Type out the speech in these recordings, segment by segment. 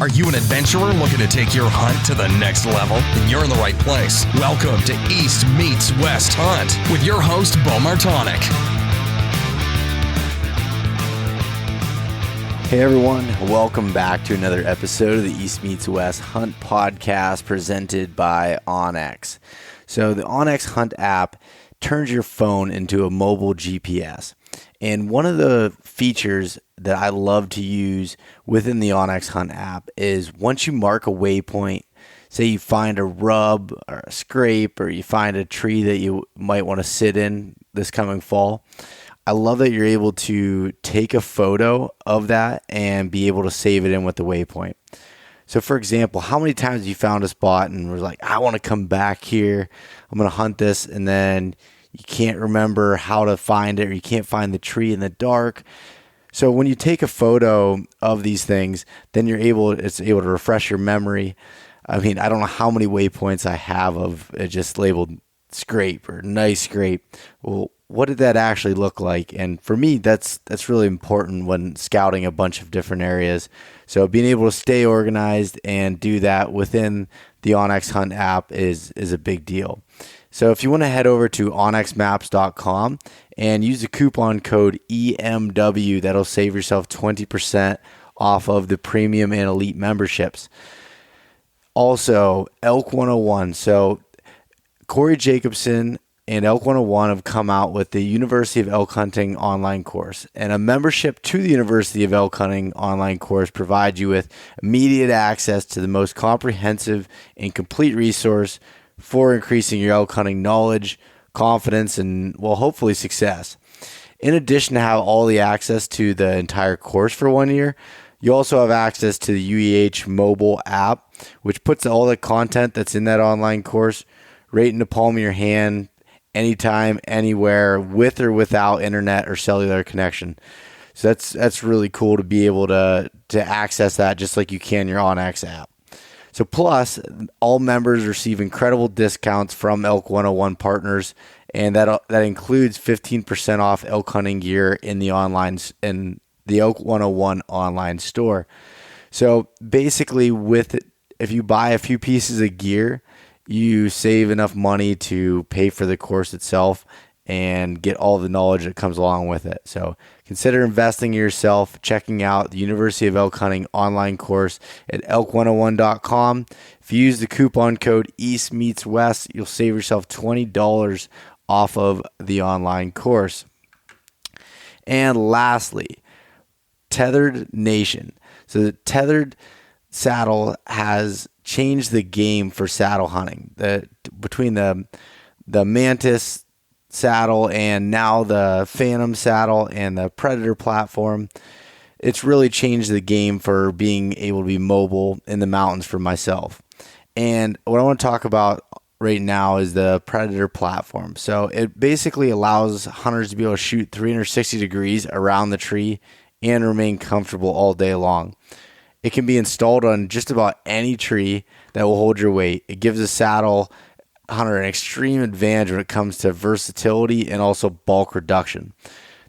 Are you an adventurer looking to take your hunt to the next level? Then you're in the right place. Welcome to East Meets West Hunt with your host, Beau Martonik. Hey everyone, welcome back to another episode of the East Meets West Hunt podcast presented by onX. So the onX Hunt app turns your phone into a mobile GPS. And one of the features that I love to use within the onX Hunt app is once you mark a waypoint, say you find a rub or a scrape or you find a tree that you might want to sit in this coming fall, I love that you're able to take a photo of that and be able to save it in with the waypoint. So for example, how many times have you found a spot and was like, I want to come back here, I'm going to hunt this, and then you can't remember how to find it or you can't find the tree in the dark. So when you take a photo of these things, then it's able to refresh your memory. I mean, I don't know how many waypoints I have of it just labeled scrape or nice scrape. Well, what did that actually look like? And for me, that's really important when scouting a bunch of different areas. So being able to stay organized and do that within the onX Hunt app is a big deal. So if you want to head over to onxmaps.com and use the coupon code EMW, that'll save yourself 20% off of the premium and elite memberships. Also, Elk 101. So Corey Jacobson and Elk 101 have come out with the University of Elk Hunting online course. And a membership to the University of Elk Hunting online course provides you with immediate access to the most comprehensive and complete resource for increasing your elk hunting knowledge, confidence, and, well, hopefully success. In addition to have all the access to the entire course for 1 year, you also have access to the UEH mobile app, which puts all the content that's in that online course right in the palm of your hand, anytime, anywhere, with or without internet or cellular connection. So that's really cool to be able to access that just like you can your onX app. So plus, all members receive incredible discounts from Elk 101 partners, and that includes 15% off elk hunting gear in the Elk 101 online store. So basically, if you buy a few pieces of gear, you save enough money to pay for the course itself and get all the knowledge that comes along with it. So consider investing in yourself, checking out the University of Elk Hunting online course at elk101.com. If you use the coupon code EastMeetsWest, you'll save yourself $20 off of the online course. And lastly, Tethered Nation. So the Tethered saddle has changed the game for saddle hunting. Between the Mantis saddle and now the Phantom saddle and the Predator platform, it's really changed the game for being able to be mobile in the mountains for myself. And what I want to talk about right now is the Predator platform. So it basically allows hunters to be able to shoot 360 degrees around the tree and remain comfortable all day long. It can be installed on just about any tree that will hold your weight. It gives a saddle hunter an extreme advantage when it comes to versatility and also bulk reduction.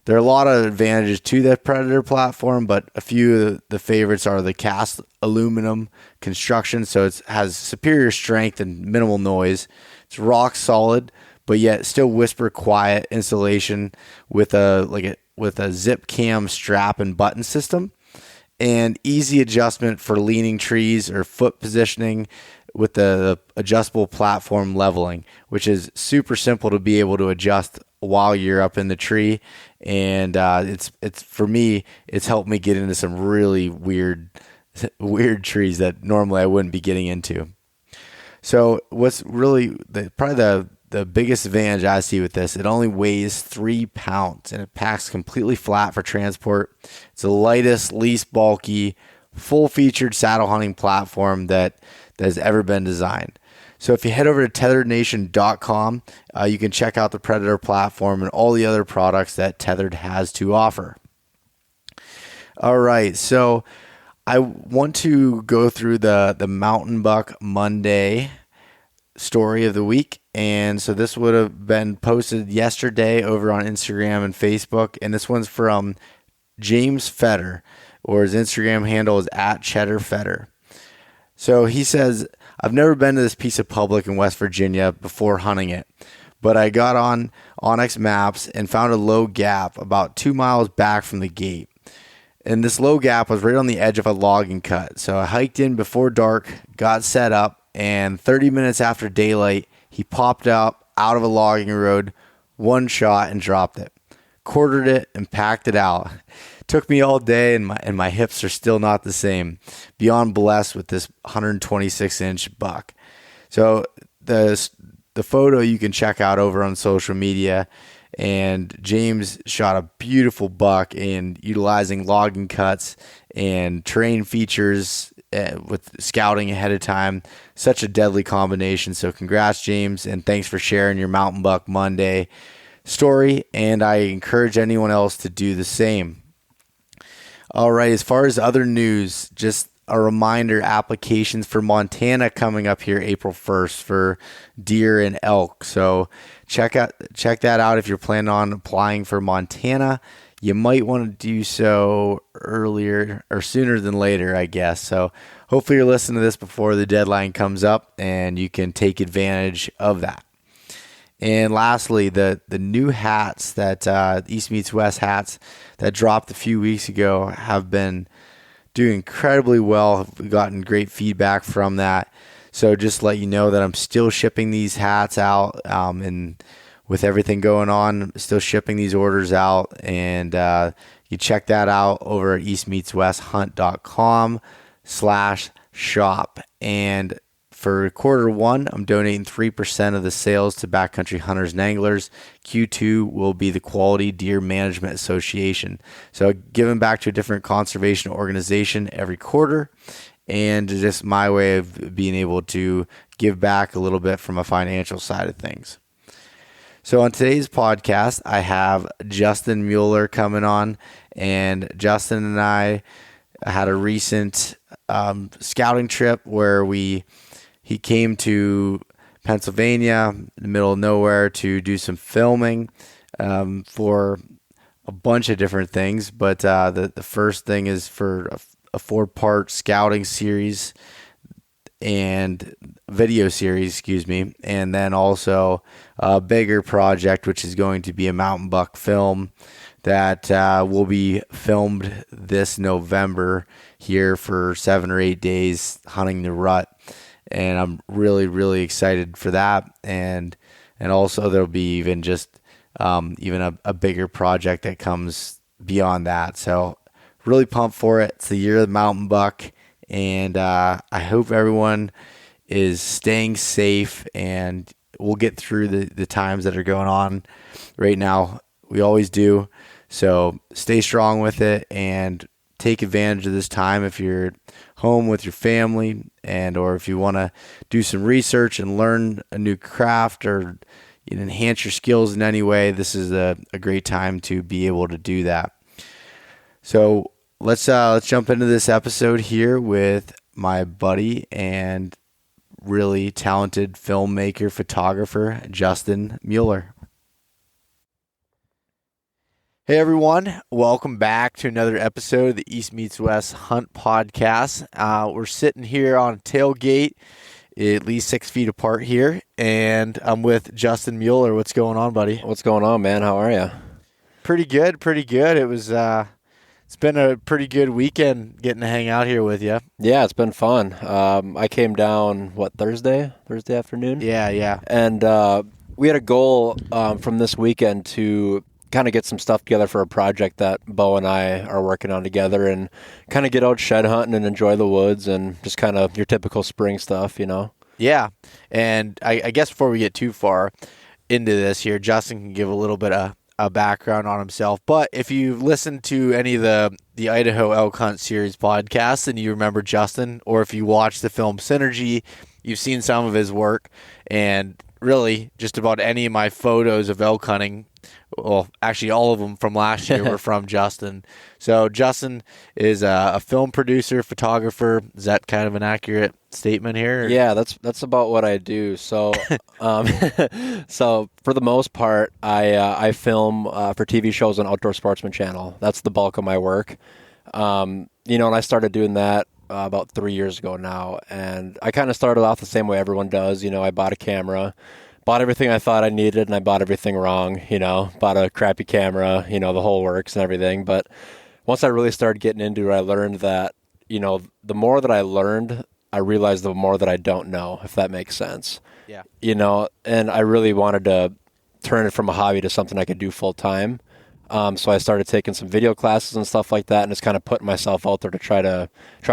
There are a lot of advantages to that Predator platform, but a few of the favorites are the cast aluminum construction, so it has superior strength and minimal noise. It's rock solid, but yet still whisper quiet installation with a zip cam strap and button system, and easy adjustment for leaning trees or foot positioning with the adjustable platform leveling, which is super simple to be able to adjust while you're up in the tree. And it's for me, it's helped me get into some really weird trees that normally I wouldn't be getting into. So what's really probably the biggest advantage I see with this, it only weighs 3 pounds and it packs completely flat for transport. It's the lightest, least bulky, full-featured saddle hunting platform that has ever been designed. So if you head over to tetherednation.com, you can check out the Predator platform and all the other products that Tethered has to offer. All right, so I want to go through the Mountain Buck Monday story of the week. And so this would have been posted yesterday over on Instagram and Facebook. And this one's from James Fetter, or his Instagram handle is @CheddarFetter. So he says, I've never been to this piece of public in West Virginia before hunting it, but I got on Onyx Maps and found a low gap about 2 miles back from the gate. And this low gap was right on the edge of a logging cut. So I hiked in before dark, got set up, and 30 minutes after daylight, he popped up out of a logging road, one shot, and dropped it. Quartered it and packed it out. Took me all day, and my hips are still not the same. Beyond blessed with this 126-inch buck. So the photo you can check out over on social media. And James shot a beautiful buck in utilizing logging cuts and terrain features with scouting ahead of time. Such a deadly combination. So congrats, James, and thanks for sharing your Mountain Buck Monday story. And I encourage anyone else to do the same. All right, as far as other news, just a reminder, applications for Montana coming up here April 1st for deer and elk. So check that out if you're planning on applying for Montana. You might want to do so earlier or sooner than later, I guess. So hopefully you're listening to this before the deadline comes up and you can take advantage of that. And lastly, the new hats that East Meets West hats that dropped a few weeks ago have been doing incredibly well. We've gotten great feedback from that. So just let you know that I'm still shipping these hats out, and with everything going on, I'm still shipping these orders out. And you check that out over at eastmeetswesthunt.com/shop. And for Q1, I'm donating 3% of the sales to Backcountry Hunters and Anglers. Q2 will be the Quality Deer Management Association. So giving back to a different conservation organization every quarter, and just my way of being able to give back a little bit from a financial side of things. So on today's podcast, I have Justin Mueller coming on, and Justin and I had a recent scouting trip where he came to Pennsylvania, in the middle of nowhere, to do some filming for a bunch of different things. But the first thing is for a 4-part scouting series and video series, and then also a bigger project, which is going to be a mountain buck film that will be filmed this November here for 7 or 8 days hunting the rut. And I'm really, really excited for that. And also there'll be even a bigger project that comes beyond that. So really pumped for it. It's the year of the mountain buck. And I hope everyone is staying safe, and we'll get through the times that are going on right now. We always do. So stay strong with it and take advantage of this time if you're home with your family, or if you want to do some research and learn a new craft or enhance your skills in any way. This is a great time to be able to do that. So let's jump into this episode here with my buddy and really talented filmmaker, photographer, Justin Mueller. Hey everyone, welcome back to another episode of the East Meets West Hunt Podcast. We're sitting here on a tailgate, at least 6 feet apart here, and I'm with Justin Mueller. What's going on, buddy? What's going on, man? How are you? Pretty good. It was it's been a pretty good weekend getting to hang out here with you. Yeah, it's been fun. I came down Thursday afternoon. Yeah. And we had a goal from this weekend to kind of get some stuff together for a project that Beau and I are working on together, and kind of get out shed hunting and enjoy the woods and just kind of your typical spring stuff, Yeah. And I guess before we get too far into this here, Justin can give a little bit of a background on himself. But if you've listened to any of the Idaho Elk Hunt series podcasts and you remember Justin, or if you watch the film Synergy, you've seen some of his work. And really, just about any of my photos of elk hunting, well, actually all of them from last year were from Justin. So Justin is a film producer, photographer. Is that kind of an accurate statement here? Yeah, that's about what I do. So, so for the most part, I film for TV shows on Outdoor Sportsman Channel. That's the bulk of my work. And I started doing that about 3 years ago now. And I kind of started off the same way everyone does. I bought a camera, bought everything I thought I needed, and I bought everything wrong, bought a crappy camera, the whole works and everything. But once I really started getting into it, I learned that, the more that I learned, I realized the more that I don't know, if that makes sense. Yeah. And I really wanted to turn it from a hobby to something I could do full time. So I started taking some video classes and stuff like that, and just kind of putting myself out there to try to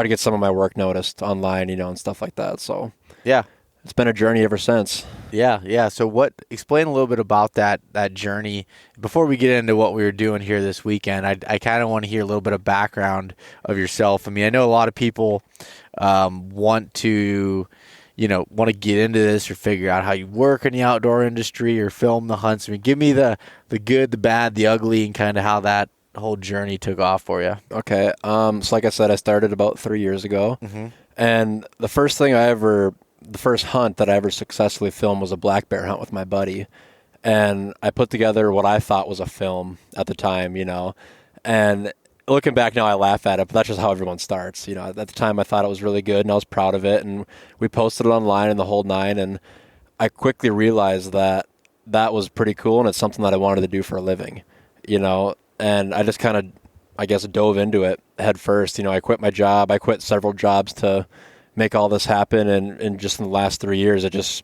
get some of my work noticed online, and stuff like that. So yeah, it's been a journey ever since. Yeah. So explain a little bit about that journey before we get into what we were doing here this weekend. I kind of want to hear a little bit of background of yourself. I mean, I know a lot of people want to get into this or figure out how you work in the outdoor industry or film the hunts. I mean, give me the good, the bad, the ugly, and kind of how that whole journey took off for you. Okay. So like I said, I started about 3 years ago. Mm-hmm. And the first hunt that I ever successfully filmed was a black bear hunt with my buddy. And I put together what I thought was a film at the time, and looking back now, I laugh at it, but that's just how everyone starts. At the time I thought it was really good and I was proud of it, and we posted it online and the whole nine, and I quickly realized that was pretty cool and it's something that I wanted to do for a living, and I just kind of, I guess, dove into it head first. I quit my job. I quit several jobs to make all this happen, and just in the last 3 years, it just,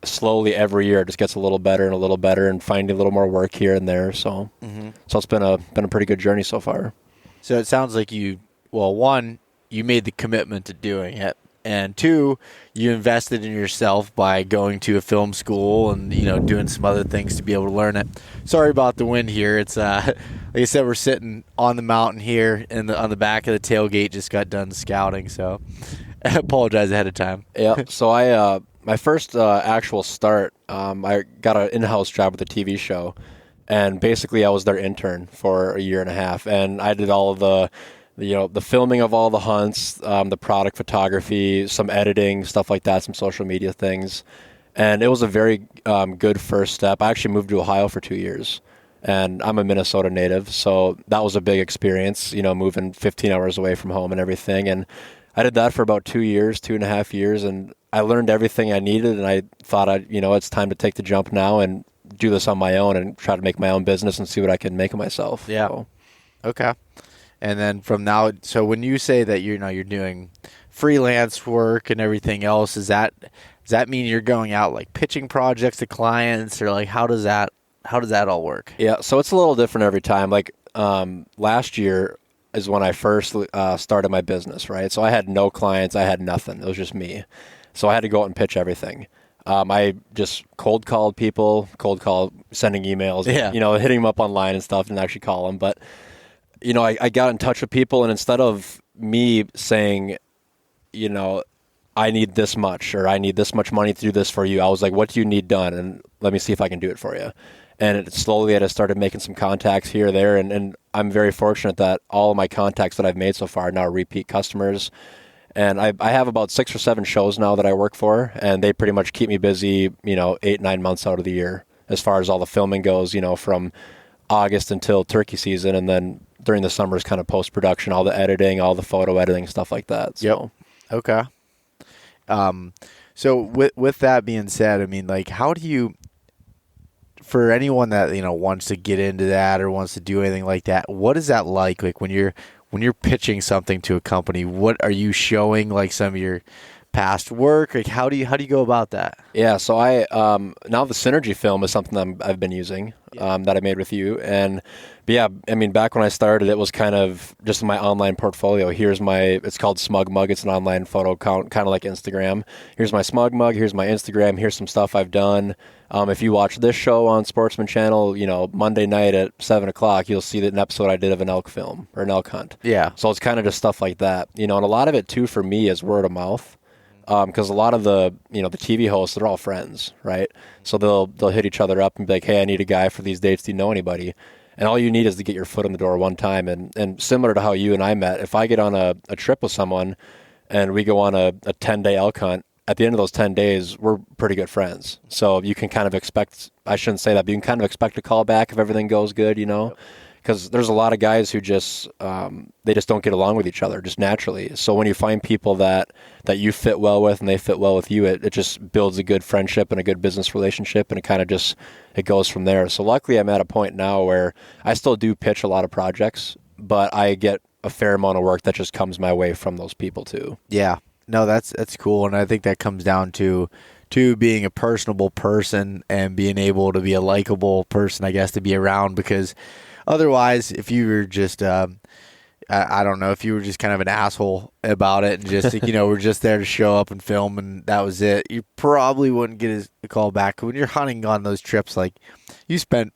slowly every year it just gets a little better and finding a little more work here and there. So, So it's been a pretty good journey so far. So it sounds like one, you made the commitment to doing it, and two, you invested in yourself by going to a film school and, doing some other things to be able to learn it. Sorry about the wind here. It's, like I said, we're sitting on the mountain here on the back of the tailgate, just got done scouting. So I apologize ahead of time. Yeah. So my first actual start, I got an in-house job with a TV show. And basically, I was their intern for a year and a half, and I did all of the filming of all the hunts, the product photography, some editing, stuff like that, some social media things. And it was a very good first step. I actually moved to Ohio for 2 years, and I'm a Minnesota native, so that was a big experience, moving 15 hours away from home and everything. And I did that for about 2 years, 2.5 years, and I learned everything I needed, and I thought, it's time to take the jump now and do this on my own and try to make my own business and see what I can make of myself. Yeah. So. Okay. And then from now, so when you say that you're doing freelance work and everything else, does that mean you're going out like pitching projects to clients, or like how does that all work? Yeah. So it's a little different every time. Like last year is when I first started my business, right? So I had no clients. I had nothing. It was just me. So I had to go out and pitch everything. I just cold called people, sending emails, hitting them up online and stuff, and actually call them. But, I got in touch with people, and instead of me saying, I need this much, or I need this much money to do this for you, I was like, what do you need done? And let me see if I can do it for you. And slowly I just started making some contacts here or there. And I'm very fortunate that all of my contacts that I've made so far are now repeat customers. And I have about 6 or 7 shows now that I work for, and they pretty much keep me busy, 8-9 months out of the year as far as all the filming goes, from August until turkey season. And then during the summers, kind of post-production, all the editing, all the photo editing, stuff like that. So. Yep. Okay. So with that being said, I mean, like, how do you, for anyone that, wants to get into that or wants to do anything like that, what is that like? Like when you're pitching something to a company, what are you showing, like some of your past work? Like how do you go about that? Yeah, so I now the Synergy film is something I've been using that I made with you, but yeah, I mean, back when I started, it was kind of just my online portfolio. It's called Smug Mug. It's an online photo account, kind of like Instagram. Here's my Smug Mug. Here's my Instagram. Here's some stuff I've done. If you watch this show on Sportsman Channel, Monday night at 7:00, you'll see that an episode I did of an elk film or an elk hunt. Yeah. So it's kind of just stuff like that, and a lot of it too for me is word of mouth. Because a lot of the TV hosts, they're all friends, right? So they'll hit each other up and be like, hey, I need a guy for these dates. Do you know anybody? And all you need is to get your foot in the door one time. And similar to how you and I met, if I get on a trip with someone and we go on a 10-day elk hunt, at the end of those 10 days, we're pretty good friends. So you can kind of expect, I shouldn't say that, but you can kind of expect a call back if everything goes good, Yep. because there's a lot of guys who just they just don't get along with each other just naturally. So when you find people that you fit well with and they fit well with you, it just builds a good friendship and a good business relationship, and it kind of just it goes from there. So luckily I'm at a point now where I still do pitch a lot of projects, but I get a fair amount of work that just comes my way from those people too. Yeah. No, that's cool, and I think that comes down to being a personable person and being able to be a likable person, I guess, to be around, because otherwise, if you were just, I don't know, if you were just kind of an asshole about it and just, we're just there to show up and film and that was it, you probably wouldn't get a call back. When you're hunting on those trips, like you spent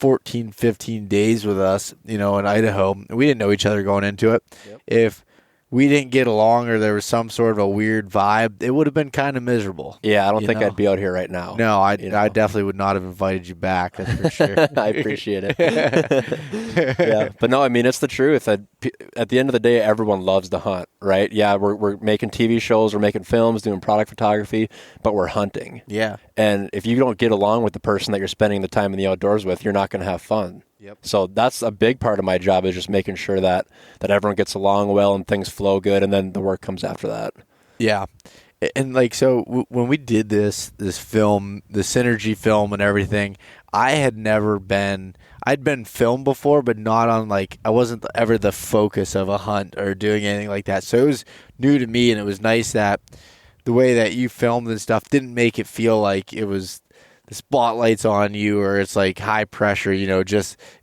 14, 15 days with us, in Idaho, we didn't know each other going into it. Yep. If we didn't get along or there was some sort of a weird vibe, it would have been kind of miserable. Yeah, I don't think I'd be out here right now. No, I definitely would not have invited you back, that's for sure. I appreciate it. Yeah, but no, I mean, it's the truth. At the end of the day, everyone loves to hunt, right? Yeah, we're making TV shows, we're making films, doing product photography, but we're hunting. Yeah. And if you don't get along with the person that you're spending the time in the outdoors with, you're not going to have fun. Yep. So that's a big part of my job, is just making sure that everyone gets along well and things flow good, and then the work comes after that. Yeah. And when we did this film, the Synergy film and everything, I'd been filmed before, but not on I wasn't ever the focus of a hunt or doing anything like that. So it was new to me, and it was nice that the way that you filmed and stuff didn't make it feel like it was the spotlight's on you or it's like high pressure, it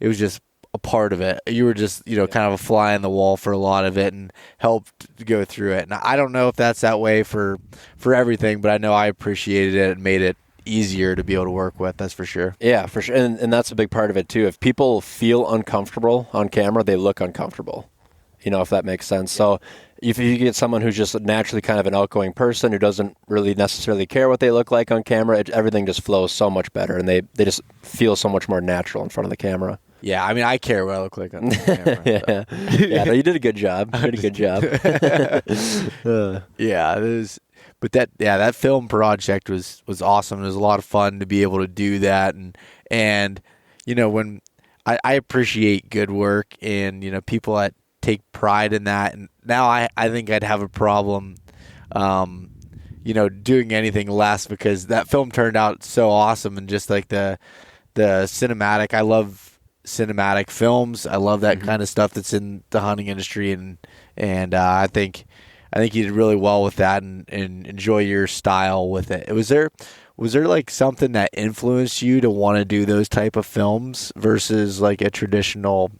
was just a part of it. You were just, kind of a fly on the wall for a lot of it and helped to go through it. And I don't know if that's that way for everything, but I know I appreciated it and made it easier to be able to work with. That's for sure. Yeah, for sure. And that's a big part of it too. If people feel uncomfortable on camera, they look uncomfortable, if that makes sense. So if you get someone who's just naturally kind of an outgoing person who doesn't really necessarily care what they look like on camera, everything just flows so much better, and they just feel so much more natural in front of the camera. Yeah, I mean, I care what I look like on the camera. Yeah, no, you did a good job. You did a good job. Yeah, it was. But that film project was awesome. It was a lot of fun to be able to do that, and when I appreciate good work and people that take pride in that, and now I think I'd have a problem doing anything less, because that film turned out so awesome, and just like the cinematic, I love cinematic films. I love that kind of stuff that's in the hunting industry, and I think you did really well with that, and enjoy your style with it. Was there something that influenced you to want to do those type of films versus like a traditional,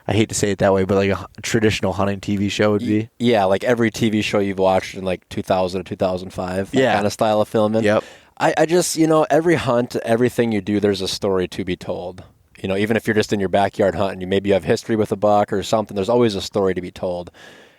I hate to say it that way, but like a traditional hunting TV show would be? Yeah, like every TV show you've watched in like 2000 to 2005, that kind of style of filming. Yep. I just, every hunt, everything you do, there's a story to be told. Even if you're just in your backyard hunting, maybe you have history with a buck or something, there's always a story to be told.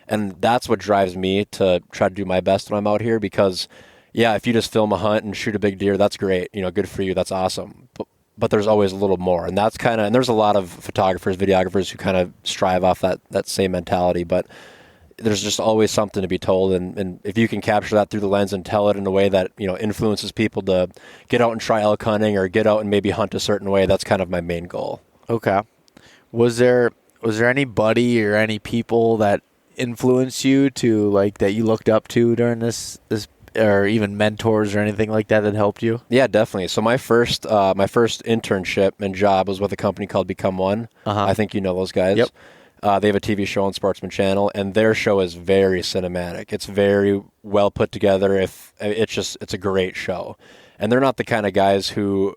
And that's what drives me to try to do my best when I'm out here, because, yeah, if you just film a hunt and shoot a big deer, that's great. Good for you. That's awesome. But there's always a little more. And that's and there's a lot of photographers, videographers who kind of strive off that same mentality. But there's just always something to be told. And if you can capture that through the lens and tell it in a way that, influences people to get out and try elk hunting or get out and maybe hunt a certain way, that's kind of my main goal. Okay. Was there anybody or any people that influenced you to that you looked up to during this or even mentors or anything like that helped you? Yeah, definitely. So my first internship and job was with a company called Become One. I think you know those guys. Yep. They have a TV show on Sportsman Channel, and their show is very cinematic. It's very well put together. It's a great show. And they're not the kind of guys who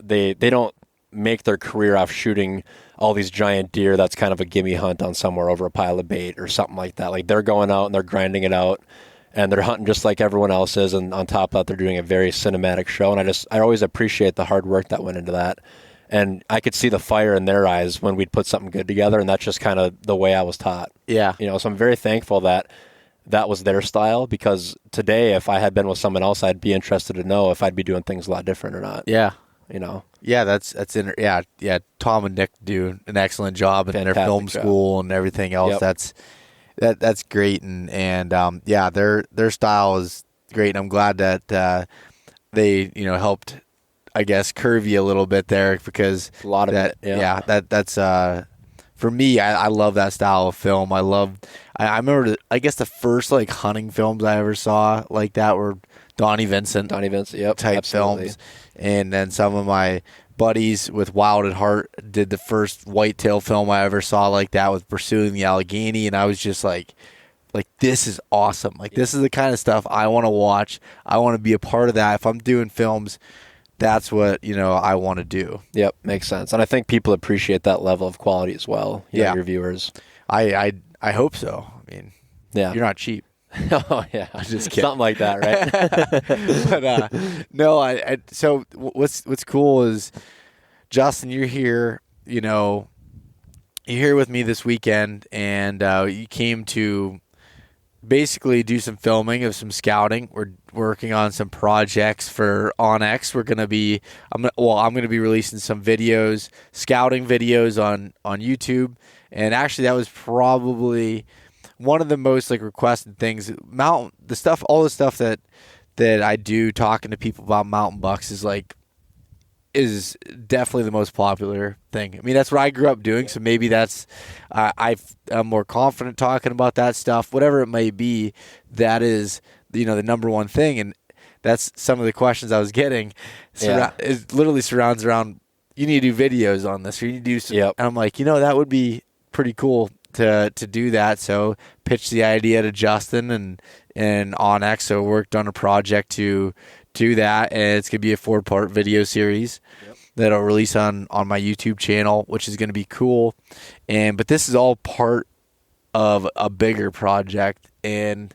they don't make their career off shooting all these giant deer that's kind of a gimme hunt on somewhere over a pile of bait or something like that. Like, they're going out and they're grinding it out, and they're hunting just like everyone else is, and on top of that, they're doing a very cinematic show. And I always appreciate the hard work that went into that. And I could see the fire in their eyes when we'd put something good together, and that's just kind of the way I was taught. Yeah. So I'm very thankful that was their style, because today, if I had been with someone else, I'd be interested to know if I'd be doing things a lot different or not. Yeah. Yeah, that's yeah. Tom and Nick do an excellent job in their film school and everything else. Yep. That's great, and their style is great, and I'm glad that they helped I guess, curve you a little bit there because a lot of that, it. Yeah. That's for me. I love that style of film. I remember I guess the first like hunting films I ever saw like that were Donnie Vincent Yep, type absolutely. films, and then some of my buddies with Wild at Heart did the first whitetail film I ever saw like that with Pursuing the Allegheny, and I was just like this is awesome. Like this is the kind of stuff I want to watch. I want to be a part of that. If I'm doing films, that's what I want to do. Yep, makes sense. And I think people appreciate that level of quality as well. Your viewers. I hope so. I mean, yeah, you're not cheap. Oh yeah, I'm just kidding. Something like that, right? But no, so what's cool is, Justin, you're here. You're here with me this weekend, and you came to basically do some filming of some scouting. We're working on some projects for OnX. I'm gonna be releasing some videos, scouting videos on YouTube, and actually that was probably one of the most like requested things. All the stuff that I do talking to people about mountain bucks is definitely the most popular thing. I mean, that's what I grew up doing, so maybe that's I'm more confident talking about that stuff. Whatever it may be, that is the number one thing, and that's some of the questions I was getting. It literally surrounds around, you need to do videos on this, or you need to do some. Yep. And I'm like, that would be pretty cool to do that. So pitched the idea to Justin and OnX. So worked on a project to do that, and it's gonna be a 4-part video series that I'll release on my YouTube channel, which is gonna be cool. But this is all part of a bigger project, and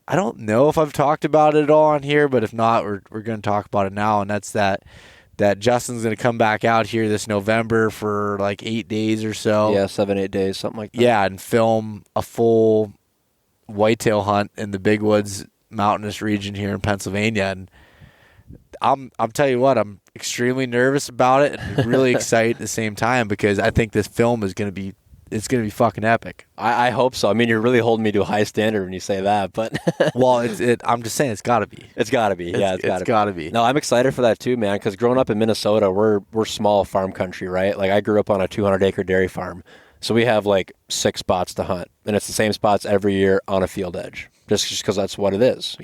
I don't know if I've talked about it all on here, but if not, we're gonna talk about it now. And that's that Justin's gonna come back out here this November for like 8 days or so. Yeah, 7-8 days, something like that. Yeah, and film a full whitetail hunt in the big woods mountainous region here in Pennsylvania. And I'm telling you what, I'm extremely nervous about it and really excited at the same time, because I think this film is gonna be fucking epic. I hope so. I mean, you're really holding me to a high standard when you say that, but well, I'm just saying it's got to be. It's got to be. Yeah, it's got to be. No, I'm excited for that too, man. Because growing up in Minnesota, we're small farm country, right? Like I grew up on a 200-acre dairy farm, so we have like 6 spots to hunt, and it's the same spots every year on a field edge, just because that's what it is,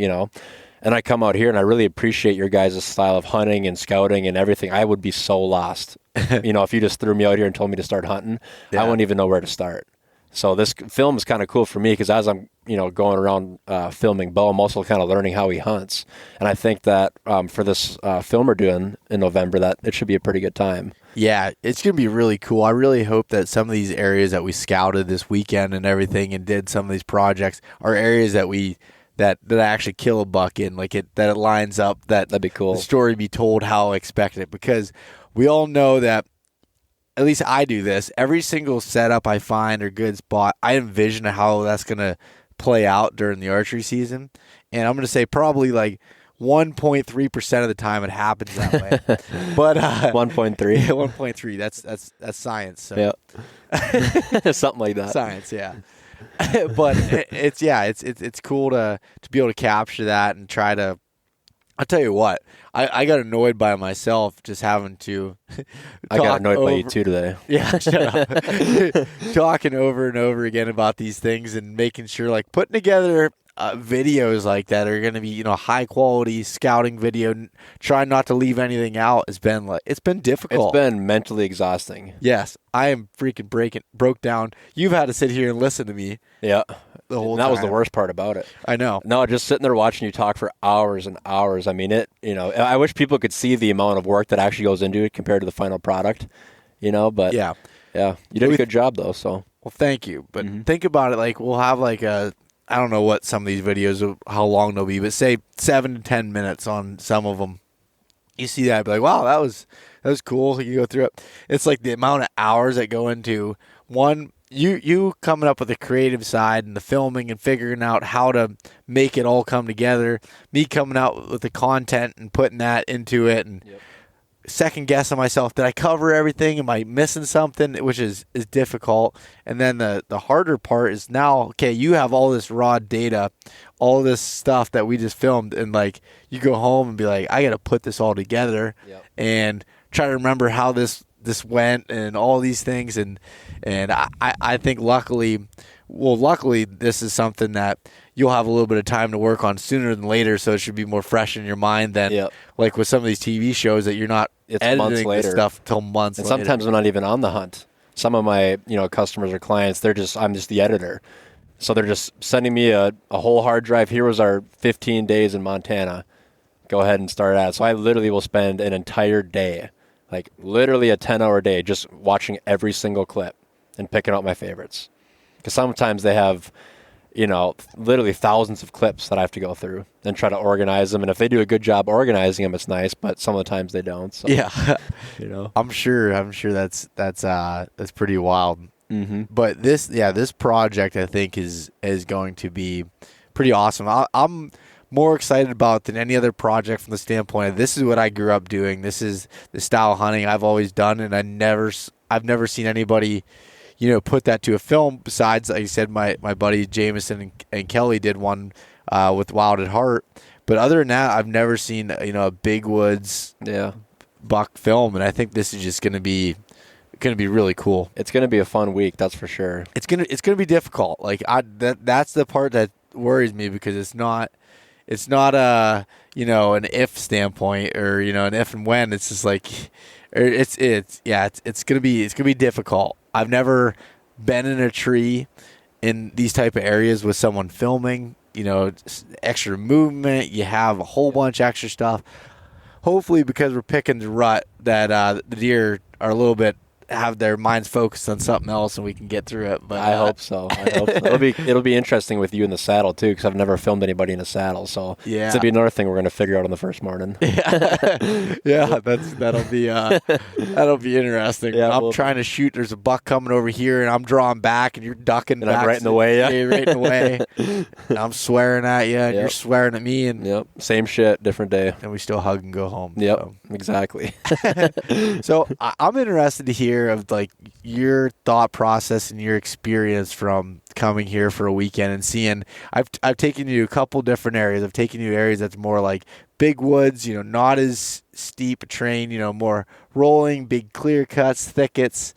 And I come out here, and I really appreciate your guys' style of hunting and scouting and everything. I would be so lost, if you just threw me out here and told me to start hunting. I wouldn't even know where to start. So this film is kind of cool for me, because as I'm, going around filming Beau, I'm also kind of learning how he hunts. And I think that for this film we're doing in November, that it should be a pretty good time. Yeah, it's going to be really cool. I really hope that some of these areas that we scouted this weekend and everything and did some of these projects are areas that I actually kill a buck in, that it lines up, that'd be cool. The story be told how I expected it, because we all know that, at least I do this, every single setup I find or good spot, I envision how that's going to play out during the archery season. And I'm going to say probably 1.3% of the time it happens that way. But 1.3. Yeah, 1.3. That's science. So. Yeah. Something like that. Science, yeah. But it's cool to be able to capture that and try to. I'll tell you what, I got annoyed by myself just having to. I got annoyed by you too today. Yeah, shut up. Talking over and over again about these things and making sure, putting together videos like that are going to be, high quality scouting video. Trying not to leave anything out has been it's been difficult. It's been mentally exhausting. Yes, I am freaking broke down. You've had to sit here and listen to me. Yeah. The whole that time. was the worst part about it. I know. No, just sitting there watching you talk for hours and hours. I mean, I wish people could see the amount of work that actually goes into it compared to the final product, but yeah, you did a good job though. So, well, thank you. But think about it. We'll have I don't know what some of these videos, how long they'll be, but say 7 to 10 minutes on some of them. You see that, be like, wow, that was cool. You go through it. It's the amount of hours that go into one. You coming up with the creative side and the filming and figuring out how to make it all come together. Me coming out with the content and putting that into it, and second guessing myself. Did I cover everything? Am I missing something? Which is difficult. And then the harder part is now, okay, you have all this raw data, all this stuff that we just filmed, and like you go home and be like, I got to put this all together and try to remember how this went and all these things. And I think luckily this is something that you'll have a little bit of time to work on sooner than later, so it should be more fresh in your mind than like with some of these TV shows that you're not editing this stuff till months later. And sometimes I'm not even on the hunt. Some of my customers or clients, I'm just the editor. So they're just sending me a whole hard drive. Here was our 15 days in Montana. Go ahead and start at it. So I literally will spend an entire day, like literally a 10-hour day, just watching every single clip and picking out my favorites. Because sometimes they have, literally thousands of clips that I have to go through and try to organize them. And if they do a good job organizing them, it's nice. But some of the times they don't. So, yeah, I'm sure that's pretty wild. Mm-hmm. But this project I think is going to be pretty awesome. I'm more excited about than any other project from the standpoint of this is what I grew up doing. This is the style of hunting I've always done, and I've never seen anybody put that to a film besides, like you said, my buddy Jameson and Kelly did one with Wild at Heart. But other than that, I've never seen a big woods buck film, and I think this is just going to be really cool. It's going to be a fun week, that's for sure. It's gonna be difficult. Like that's the part that worries me, because it's not a an if standpoint or an if and when. It's just like it's gonna be difficult. I've never been in a tree in these type of areas with someone filming. Extra movement. You have a whole bunch of extra stuff. Hopefully, because we're picking the rut, that the deer are a little bit have their minds focused on something else and we can get through it. But I hope so. It'll be interesting with you in the saddle too, because I've never filmed anybody in a saddle. So it's gonna be another thing we're gonna figure out on the first morning. That'll be interesting. Yeah, I'm trying to shoot. There's a buck coming over here, and I'm drawing back, and you're ducking. And I'm right in the way. Yeah, right in the way. And I'm swearing at you, and you're swearing at me, and same shit, different day. And we still hug and go home. Yep, so. Exactly. So I'm interested to hear of like your thought process and your experience from coming here for a weekend and seeing. I've taken you to a couple different areas. I've taken you to areas that's more like big woods, not as steep a terrain, more rolling, big clear cuts, thickets,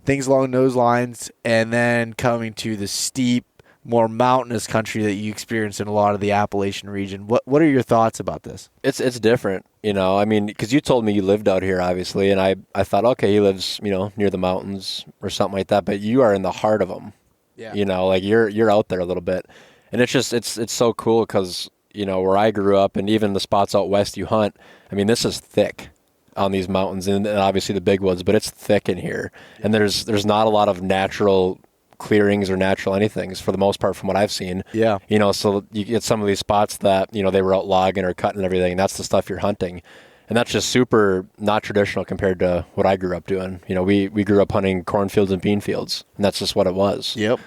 things along those lines, and then coming to the steep, more mountainous country that you experience in a lot of the Appalachian region. What are your thoughts about this? It's different, I mean, because you told me you lived out here, obviously, and I thought, okay, he lives, near the mountains or something like that, but you are in the heart of them. Yeah. Like you're out there a little bit, and it's just it's so cool because where I grew up and even the spots out west you hunt. I mean, this is thick on these mountains and obviously the big woods, but it's thick in here, and there's not a lot of natural clearings or natural anythings for the most part from what I've seen. Yeah. So you get some of these spots that, they were out logging or cutting and everything, and that's the stuff you're hunting. And that's just super not traditional compared to what I grew up doing. We grew up hunting cornfields and bean fields, and that's just what it was. Yep.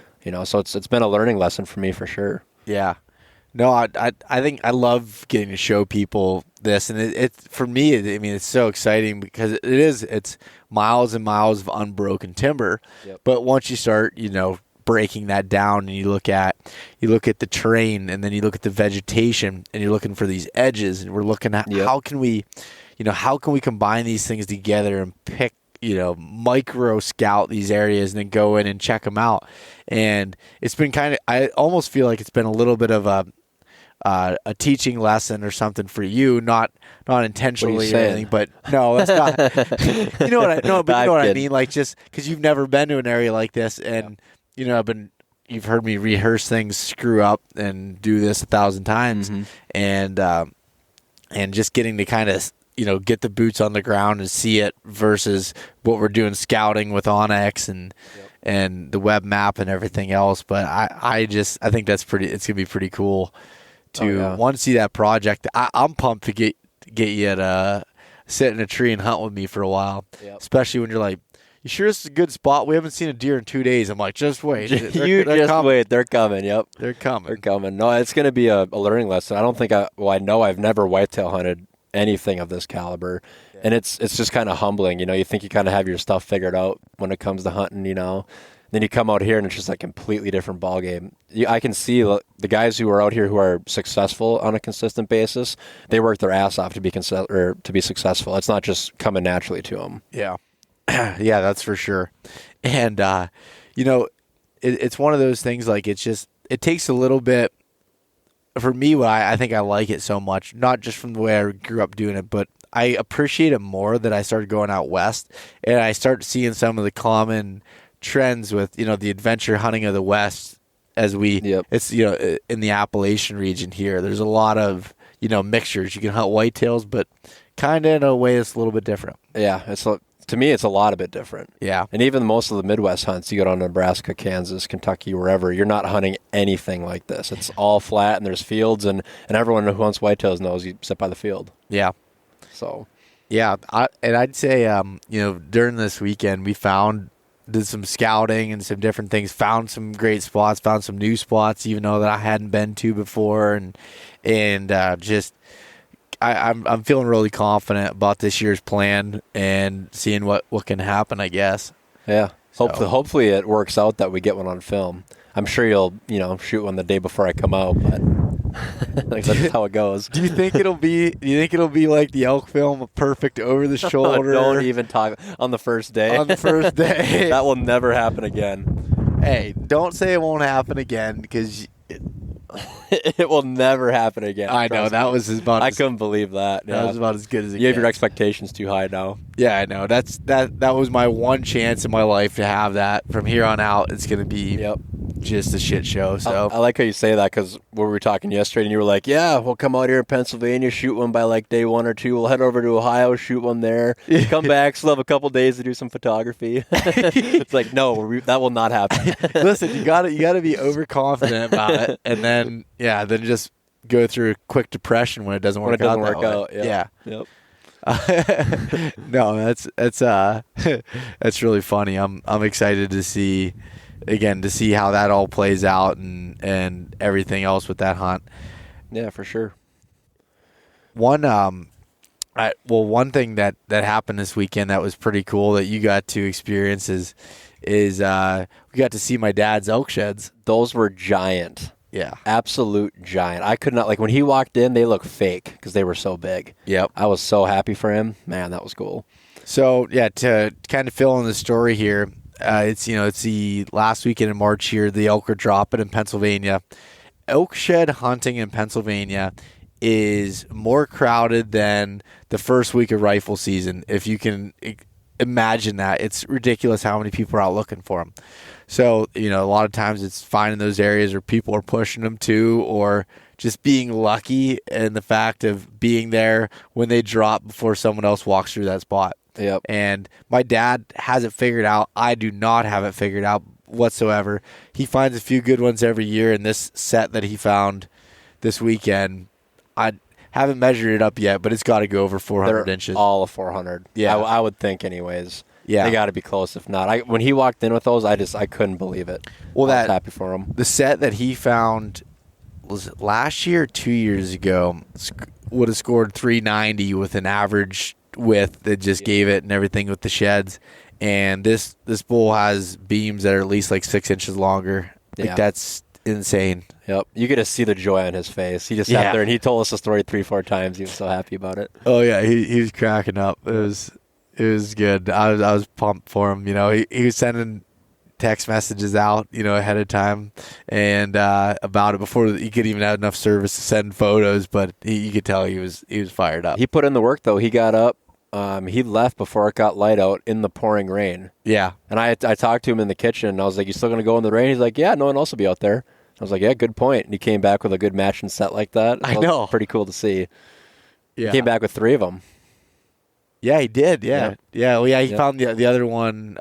So it's been a learning lesson for me for sure. Yeah. No, I think I love getting to show people this, and it for me, it's so exciting because it's miles and miles of unbroken timber. Yep. But once you start, breaking that down, and you look at the terrain, and then you look at the vegetation, and you're looking for these edges, and we're looking at how can we combine these things together and pick, micro scout these areas and then go in and check them out. And it's been I almost feel like it's been a little bit of a teaching lesson or something for you, not intentionally or anything, but no, that's not. You know what I mean? Like, just because you've never been to an area like this, and you've heard me rehearse things, screw up, and do this 1,000 times, and just getting to kind of get the boots on the ground and see it versus what we're doing scouting with Onyx and the web map and everything else. But I think it's gonna be pretty cool to want to see that project. I'm pumped to get you to sit in a tree and hunt with me for a while, especially when you're like, you sure this is a good spot? We haven't seen a deer in 2 days. I'm like, just wait. They're coming. Wait. They're coming. Yep. They're coming. They're coming. No, it's going to be a learning lesson. I don't think I know I've never whitetail hunted anything of this caliber. And it's just kind of humbling, you think you kind of have your stuff figured out when it comes to hunting, Then you come out here and it's just a completely different ballgame. I can see the guys who are out here who are successful on a consistent basis, they work their ass off to be successful. It's not just coming naturally to them. Yeah. Yeah, that's for sure. And, it's one of those things, like, it takes a little bit. For me, I think I like it so much, not just from the way I grew up doing it, but I appreciate it more that I started going out west and I start seeing some of the common trends with, the adventure hunting of the West it's, in the Appalachian region here. There's a lot of, mixtures. You can hunt whitetails, but kind of in a way it's a little bit different. Yeah, to me, it's a lot of bit different. Yeah. And even most of the Midwest hunts, you go down to Nebraska, Kansas, Kentucky, wherever, you're not hunting anything like this. It's all flat and there's fields, and everyone who hunts whitetails knows you sit by the field. Yeah. So. Yeah. I'd say, during this weekend, we did some scouting and some different things, found some great spots, found some new spots, even though that I hadn't been to before. And I'm feeling really confident about this year's plan and seeing what can happen, I guess. Yeah. So. Hopefully it works out that we get one on film. I'm sure you'll, shoot one the day before I come out, but that's how it goes. Do you think it'll be like the elk film, perfect over the shoulder? Don't even talk on the first day. On the first day. That will never happen again. Hey, don't say it won't happen again, because it will never happen again. I know, that was about. I couldn't believe that. That was about as good as it. You have your expectations too high now. Yeah, I know. That was my one chance in my life to have that. From here on out, it's going to be just a shit show. So I like how you say that, because we were talking yesterday, and you were like, "Yeah, we'll come out here in Pennsylvania, shoot one by like day 1 or 2. We'll head over to Ohio, shoot one there, come back, still have a couple days to do some photography." It's like, no, that will not happen. Listen, you got to be overconfident about it, and then just go through a quick depression when it doesn't work out. Yeah. Yep. No, that's really funny. I'm excited to see how that all plays out and everything else with that hunt. Yeah, for sure. One thing that happened this weekend that was pretty cool that you got to experience is we got to see my dad's elk sheds. Those were giant. Yeah. Absolute giant. I could not, when he walked in, they looked fake because they were so big. Yep. I was so happy for him. Man, that was cool. So, to kind of fill in the story here, it's the last weekend in March here. The elk are dropping in Pennsylvania. Elk shed hunting in Pennsylvania is more crowded than the first week of rifle season. If you can imagine that, it's ridiculous how many people are out looking for them. So, a lot of times it's finding those areas where people are pushing them to, or just being lucky in the fact of being there when they drop before someone else walks through that spot. Yep. And my dad has it figured out. I do not have it figured out whatsoever. He finds a few good ones every year, and this set that he found this weekend, I haven't measured it up yet, but it's got to go over 400 inches. All of 400. Yeah. I would think anyways. Yeah. They got to be close. If not, when he walked in with those, I couldn't believe it. Well, I was happy for him. The set that he found, was it last year or 2 years ago, would have scored 390 with an average width that just gave it and everything with the sheds. And this bull has beams that are at least like 6 inches longer. Like, that's insane. Yep. You get to see the joy on his face. He just sat there and he told us the story 3-4 times. He was so happy about it. Oh yeah, he was cracking up. It was good. I was pumped for him. He was sending text messages out, ahead of time, and about it before he could even have enough service to send photos. But you could tell he was fired up. He put in the work though. He got up. He left before it got light out in the pouring rain. Yeah. And I talked to him in the kitchen, and I was like, "You still going to go in the rain?" He's like, "Yeah, no one else will be out there." I was like, "Yeah, good point." And he came back with a good matching set like that. I know. Pretty cool to see. Yeah. He came back with 3 of them. Yeah, he did. Yeah. Well, he found the other one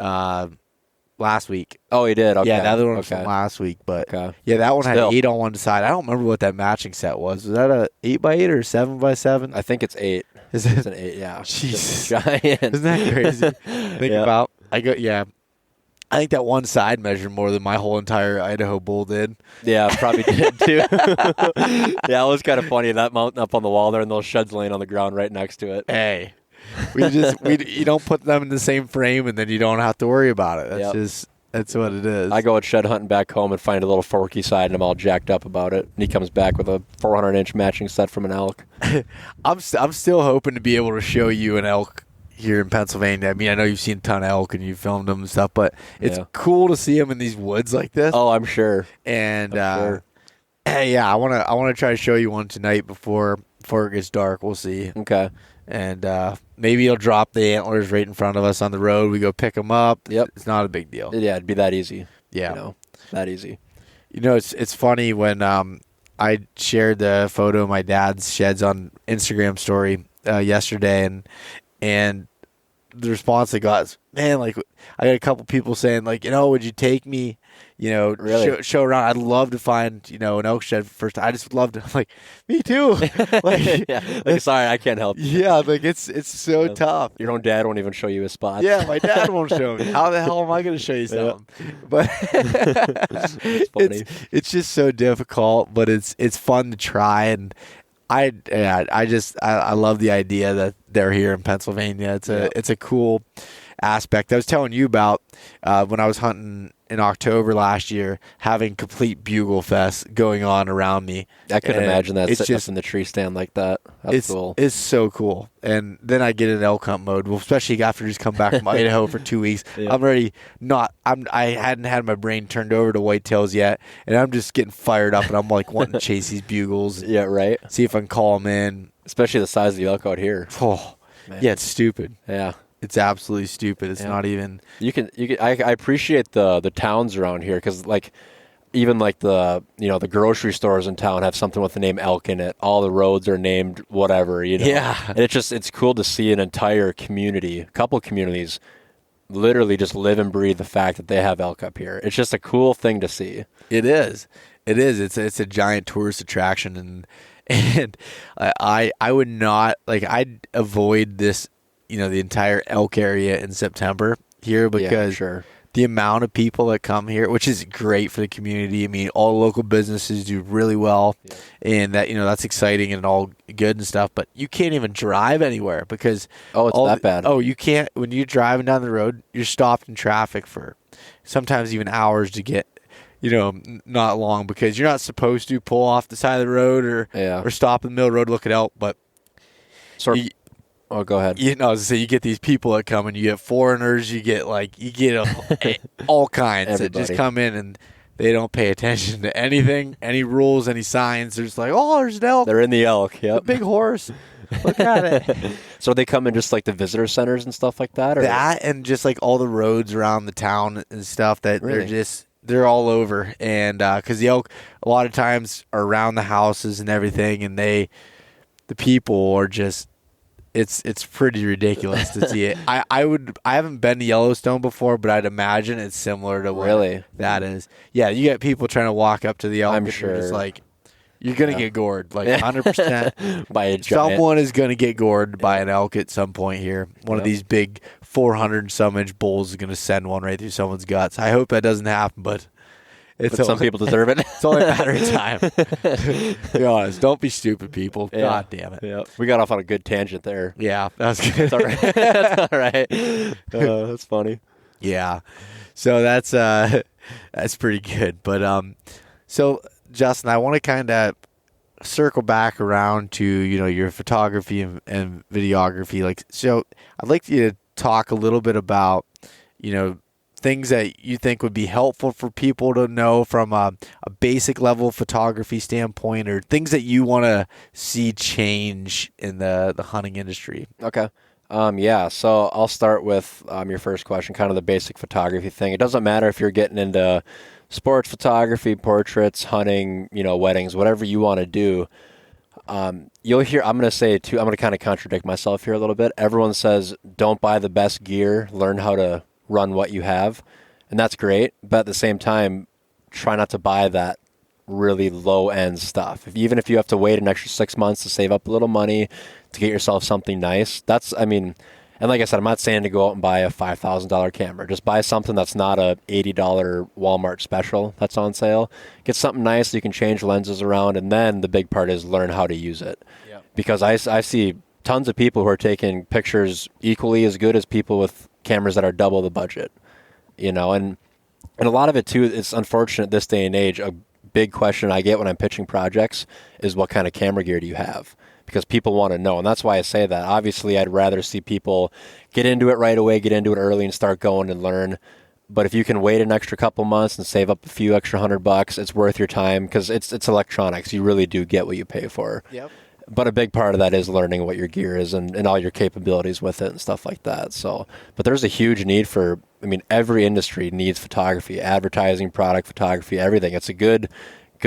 last week. Oh, he did? Okay. Yeah, the other one was from last week. But, that one had 8 on one side. I don't remember what that matching set was. Was that a 8x8 or 7x7? I think it's 8. Is it? It's an 8, yeah. Jesus. Giant. Isn't that crazy? Think about. I think that one side measured more than my whole entire Idaho bull did. Yeah, probably did too. Yeah, it was kind of funny, that mountain up on the wall there and those sheds laying on the ground right next to it. Hey, you don't put them in the same frame, and then you don't have to worry about it. That's what it is. I go out shed hunting back home and find a little forky side, and I'm all jacked up about it. And he comes back with a 400-inch matching set from an elk. I'm still hoping to be able to show you an elk here in Pennsylvania. I mean, I know you've seen a ton of elk and you've filmed them and stuff, but it's cool to see them in these woods like this. Oh, I'm sure. And yeah, I want to try to show you one tonight before it gets dark. We'll see. Okay. And maybe he'll drop the antlers right in front of us on the road. We go pick them up. Yep. It's not a big deal. Yeah, it'd be that easy. Yeah. That easy. It's funny when I shared the photo of my dad's sheds on Instagram story yesterday, and the response I got is, man, like, I got a couple people saying, like, would you take me, really? show around? I'd love to find, an elk shed first. I just would love to. I'm like, me too. Like, sorry, I can't help you. Yeah, like, it's so tough. Your own dad won't even show you his spots. Yeah, my dad won't show me. How the hell am I going to show you something? Yeah. But it's just so difficult, but it's fun to try, and I love the idea that they're here in Pennsylvania. It's a cool aspect. I was telling you about when I was hunting in October last year, having complete bugle fest going on around me. I couldn't imagine that it's sitting just up in the tree stand like that. That's cool. It's so cool. And then I get in elk hunt mode. Well, especially after just come back from Idaho for 2 weeks. Yeah. I hadn't had my brain turned over to whitetails yet, and I'm just getting fired up, and I'm like wanting to chase these bugles. Yeah, right. See if I can call them in. Especially the size of the elk out here. Oh, man. Yeah, it's stupid. Yeah. It's absolutely stupid. It's not even. I appreciate the towns around here, because like even like the the grocery stores in town have something with the name elk in it. All the roads are named whatever. Yeah. And it's cool to see an entire community, a couple communities, literally just live and breathe the fact that they have elk up here. It's just a cool thing to see. It is. It's a giant tourist attraction, and I would not I'd avoid this. The entire elk area in September here, because the amount of people that come here, which is great for the community. I mean, all local businesses do really well, and that's exciting and all good and stuff, but you can't even drive anywhere because that bad. Oh, you can't. When you're driving down the road, you're stopped in traffic for sometimes even hours to get not long, because you're not supposed to pull off the side of the road or stop in the middle of the road, look at elk, but oh, go ahead. So you get these people that come, and you get foreigners, you get all kinds that just come in, and they don't pay attention to anything, any rules, any signs. They're just like, oh, there's an elk. They're in the elk. Yep. A big horse. Look at it. So they come in just like the visitor centers and stuff like that, or that, and just like all the roads around the town and stuff that really? They're all over, and because the elk a lot of times are around the houses and everything, and the people are just. It's pretty ridiculous to see it. I haven't been to Yellowstone before, but I'd imagine it's similar to what that is. Yeah, you get people trying to walk up to the elk. I'm sure. Just like, you're gonna get gored, 100%. By a giant. Someone is gonna get gored by an elk at some point here. One of these big 400-some-inch bulls is gonna send one right through someone's guts. I hope that doesn't happen, but. Some people deserve it. It's only a matter of time. Be honest. Don't be stupid, people. Yeah. God damn it. Yeah. We got off on a good tangent there. Yeah, that was good. That's all right. That's all right. That's funny. Yeah. So that's pretty good. But so Justin, I want to kind of circle back around to your photography and videography. So I'd like you to talk a little bit about things that you think would be helpful for people to know from a basic level photography standpoint, or things that you want to see change in the hunting industry. Okay. So I'll start with your first question, kind of the basic photography thing. It doesn't matter if you're getting into sports photography, portraits, hunting, weddings, whatever you want to do. You'll hear, I'm going to kind of contradict myself here a little bit. Everyone says, don't buy the best gear, learn how to run what you have, and that's great, but at the same time, try not to buy that really low-end stuff. Even if you have to wait an extra 6 months to save up a little money to get yourself something nice, And like I said, I'm not saying to go out and buy a $5,000 camera. Just buy something that's not a $80 Walmart special that's on sale. Get something nice so you can change lenses around, and then the big part is learn how to use it. Yep. Because I see tons of people who are taking pictures equally as good as people with cameras that are double the budget. And a lot of it too, it's unfortunate this day and age. A big question I get when I'm pitching projects is, what kind of camera gear do you have? Because people want to know, and that's why I say that. Obviously, I'd rather see people get into it right away, get into it early, and start going and learn. But if you can wait an extra couple months and save up a few extra $100, it's worth your time, because it's electronics. You really do get what you pay for. Yep. But a big part of that is learning what your gear is and all your capabilities with it and stuff like that. So, but there's a huge need for, every industry needs photography, advertising, product photography, everything. It's a good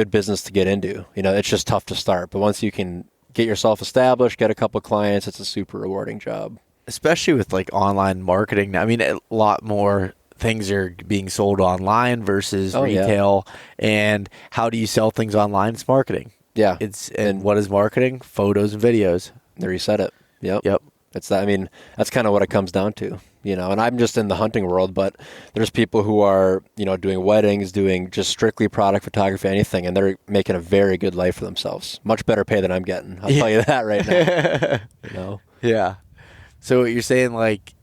business to get into. It's just tough to start. But once you can get yourself established, get a couple clients, it's a super rewarding job. Especially with like online marketing. A lot more things are being sold online versus retail. Yeah. And how do you sell things online? It's marketing. Yeah. And what is marketing? Photos and videos. There you said it. Yep. It's that. That's kind of what it comes down to, and I'm just in the hunting world, but there's people who are, doing weddings, doing just strictly product photography, anything, and they're making a very good life for themselves. Much better pay than I'm getting. I'll tell you that right now. Yeah. So what you're saying, like,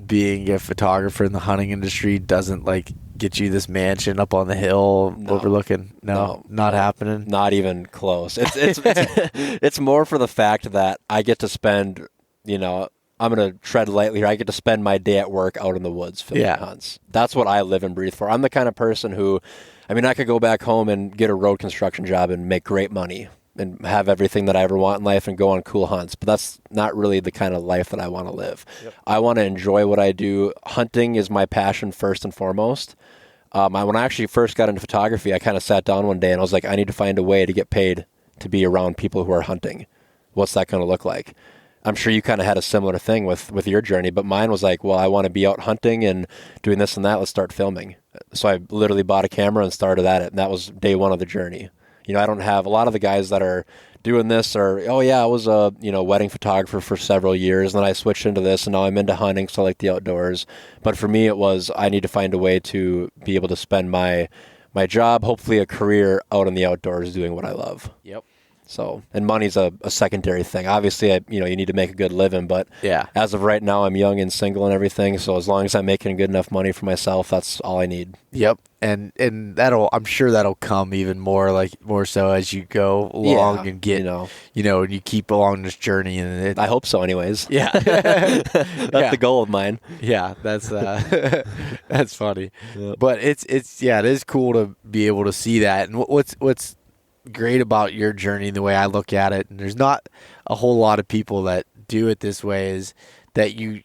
being a photographer in the hunting industry doesn't like get you this mansion up on the hill overlooking? No, not happening. Not even close. It's more for the fact that I get to spend, I'm going to tread lightly here. I get to spend my day at work out in the woods filming hunts. That's what I live and breathe for. I'm the kind of person who, I could go back home and get a road construction job and make great money and have everything that I ever want in life and go on cool hunts. But that's not really the kind of life that I want to live. Yep. I want to enjoy what I do. Hunting is my passion first and foremost. When I actually first got into photography, I kind of sat down one day and I was like, I need to find a way to get paid to be around people who are hunting. What's that going to look like? I'm sure you kind of had a similar thing with your journey, but mine was like, well, I want to be out hunting and doing this and that. Let's start filming. So I literally bought a camera and started at it. And that was day one of the journey. I don't have a lot of the guys that are doing this or, I was a, wedding photographer for several years, and then I switched into this, and now I'm into hunting, so I like the outdoors. But for me, it was, I need to find a way to be able to spend my job, hopefully a career out in the outdoors doing what I love. Yep. So, and money's a secondary thing. Obviously, you need to make a good living, but as of right now, I'm young and single and everything. So as long as I'm making good enough money for myself, that's all I need. Yep. And I'm sure that'll come even more so as you go along and get, and you keep along this journey. And I hope so anyways. Yeah. That's the goal of mine. Yeah. That's, that's funny. Yep. But it is cool to be able to see that. And what's great about your journey, the way I look at it, and there's not a whole lot of people that do it this way, is that you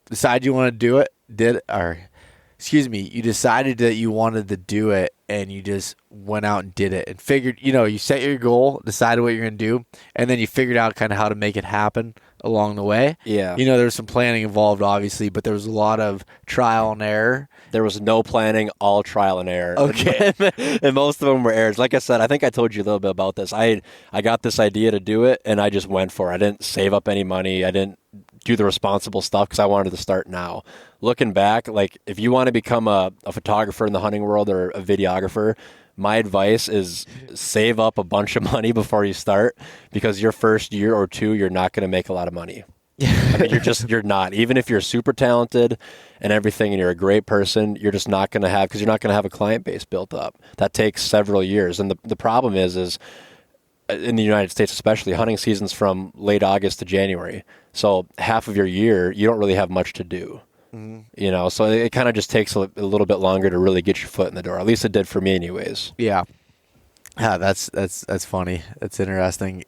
decide you want to do it, you decided that you wanted to do it, and you just went out and did it and figured, you set your goal, decided what you're going to do, and then you figured out kind of how to make it happen along the way. Yeah. There was some planning involved, obviously, but there was a lot of trial and error. There was no planning, all trial and error. Okay. And most of them were errors. Like I said, I think I told you a little bit about this. I got this idea to do it, and I just went for it. I didn't save up any money. I didn't do the responsible stuff because I wanted to start now. Looking back, like, if you want to become a photographer in the hunting world or a videographer, my advice is save up a bunch of money before you start, because your first year or two, you're not going to make a lot of money. You're not. Even if you're super talented and everything and you're a great person, you're just not going to have, because you're not going to have a client base built up. That takes several years. And the problem is in the United States especially, hunting season's from late August to January. So half of your year, you don't really have much to do. Mm-hmm. So it kind of just takes a little bit longer to really get your foot in the door. At least it did for me anyways. Yeah. That's funny. That's interesting.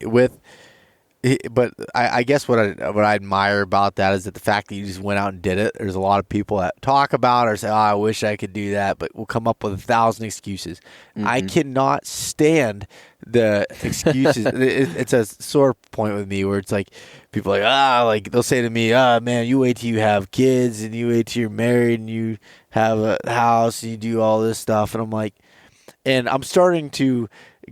But I guess what I admire about that is that the fact that you just went out and did it. There's a lot of people that talk about it or say, "Oh, I wish I could do that," but we'll come up with 1,000 excuses. Mm-hmm. I cannot stand the excuses. It's a sore point with me where it's like people are like they'll say to me, man, you wait till you have kids and you wait till you're married and you have a house and you do all this stuff," and I'm like, and I'm starting to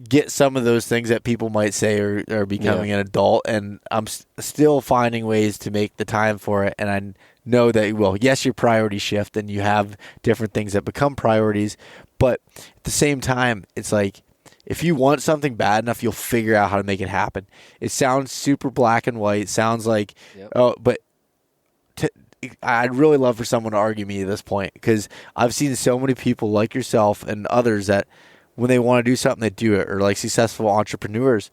get some of those things that people might say are becoming an adult, and I'm still finding ways to make the time for it, and I know that, well, yes, your priorities shift and you have different things that become priorities, but at the same time, it's like, if you want something bad enough, you'll figure out how to make it happen. It sounds super black and white. It sounds like, but I'd really love for someone to argue me at this point, because I've seen so many people like yourself and others that when they want to do something, they do it. Or like successful entrepreneurs,